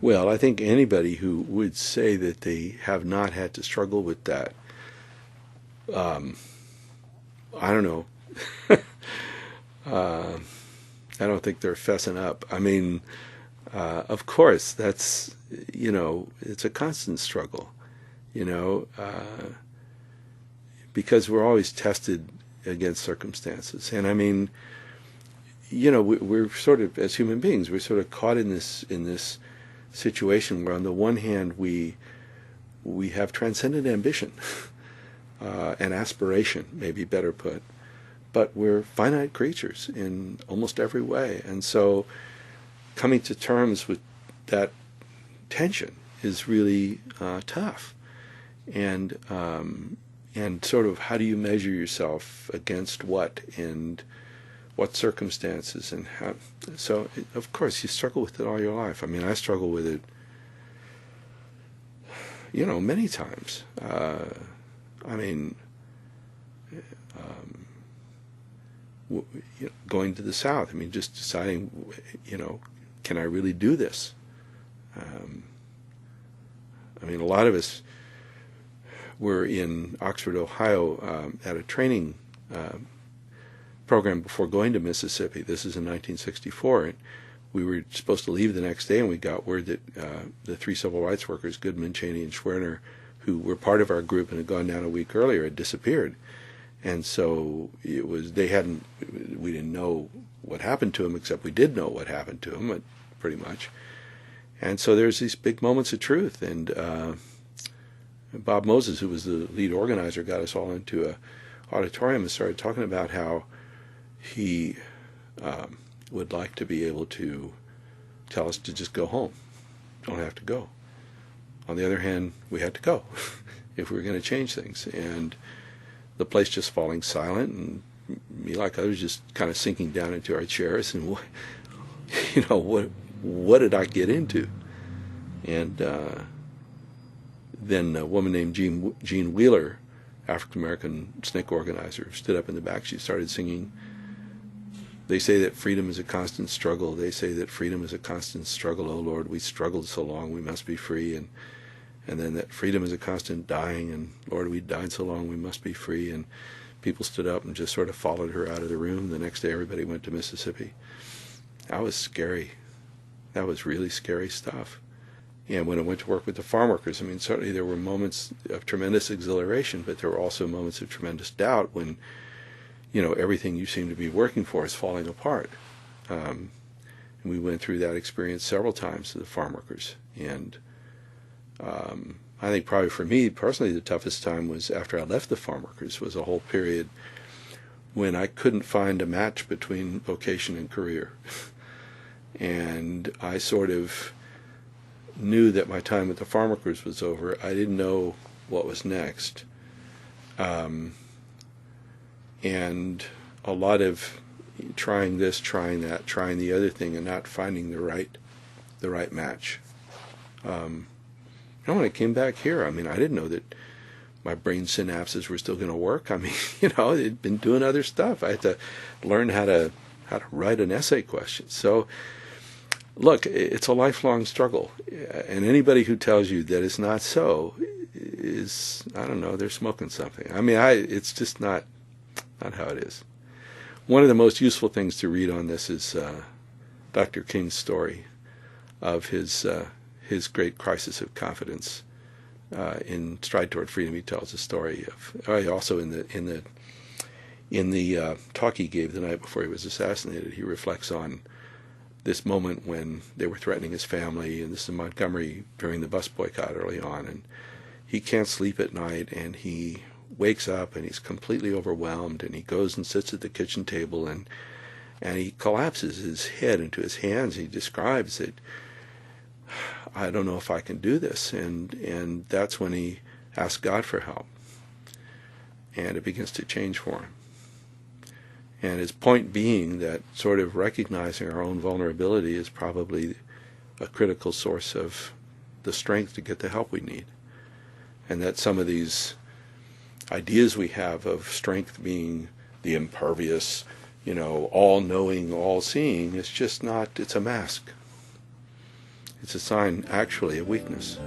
Well, I think anybody who would say that they have not had to struggle with that, I don't know. I don't think they're fessing up. I mean, of course, that's, it's a constant struggle, because we're always tested against circumstances. And I mean, we're sort of, as human beings, we're sort of caught in this situation where on the one hand we have transcendent ambition and aspiration, maybe better put, but we're finite creatures in almost every way. And so coming to terms with that tension is really tough. And sort of how do you measure yourself against what and what circumstances and how. So, of course, you struggle with it all your life. I mean, I struggle with it, many times. Going to the South, I mean, just deciding, can I really do this? A lot of us were in Oxford, Ohio, at a training program before going to Mississippi. This is in 1964, and we were supposed to leave the next day, and we got word that the three civil rights workers, Goodman, Cheney, and Schwerner, who were part of our group and had gone down a week earlier, had disappeared. And so we didn't know what happened to him, except we did know what happened to him, pretty much. And so there's these big moments of truth. And Bob Moses, who was the lead organizer, got us all into a auditorium and started talking about how he would like to be able to tell us to just go home. Don't have to go. On the other hand, we had to go if we were going to change things. And the place just falling silent, and me, like others, just kind of sinking down into our chairs. And what did I get into? And then a woman named Jean Wheeler, African American SNCC organizer, stood up in the back. She started singing. They say that freedom is a constant struggle. They say that freedom is a constant struggle. Oh Lord, we struggled so long, we must be free. And then that freedom is a constant dying, and Lord, we died so long, we must be free. And people stood up and just sort of followed her out of the room. The next day, everybody went to Mississippi. That was scary. That was really scary stuff. And when I went to work with the farm workers, I mean, certainly there were moments of tremendous exhilaration, but there were also moments of tremendous doubt when, everything you seem to be working for is falling apart. And we went through that experience several times with the farm workers. And I think probably for me personally, the toughest time was after I left the farm workers. Was a whole period when I couldn't find a match between vocation and career. And I sort of knew that my time with the farm workers was over. I didn't know what was next. And a lot of trying this, trying that, trying the other thing, and not finding the right match. When I came back here, I mean, I didn't know that my brain synapses were still going to work. I mean, I'd been doing other stuff. I had to learn how to write an essay question. So, look, it's a lifelong struggle. And anybody who tells you that it's not so is, I don't know, they're smoking something. I mean, it's just not how it is. One of the most useful things to read on this is Dr. King's story of his great crisis of confidence in Stride Toward Freedom. He tells a story of also in the talk he gave the night before he was assassinated. He reflects on this moment when they were threatening his family, and this is in Montgomery during the bus boycott early on, and he can't sleep at night, and he wakes up and he's completely overwhelmed, and he goes and sits at the kitchen table and he collapses his head into his hands. He describes it. I don't know if I can do this. And that's when he asks God for help. And it begins to change for him. And his point being that sort of recognizing our own vulnerability is probably a critical source of the strength to get the help we need. And that some of these ideas we have of strength being the impervious, all-knowing, all-seeing, it's just not, it's a mask. It's a sign, actually, of weakness.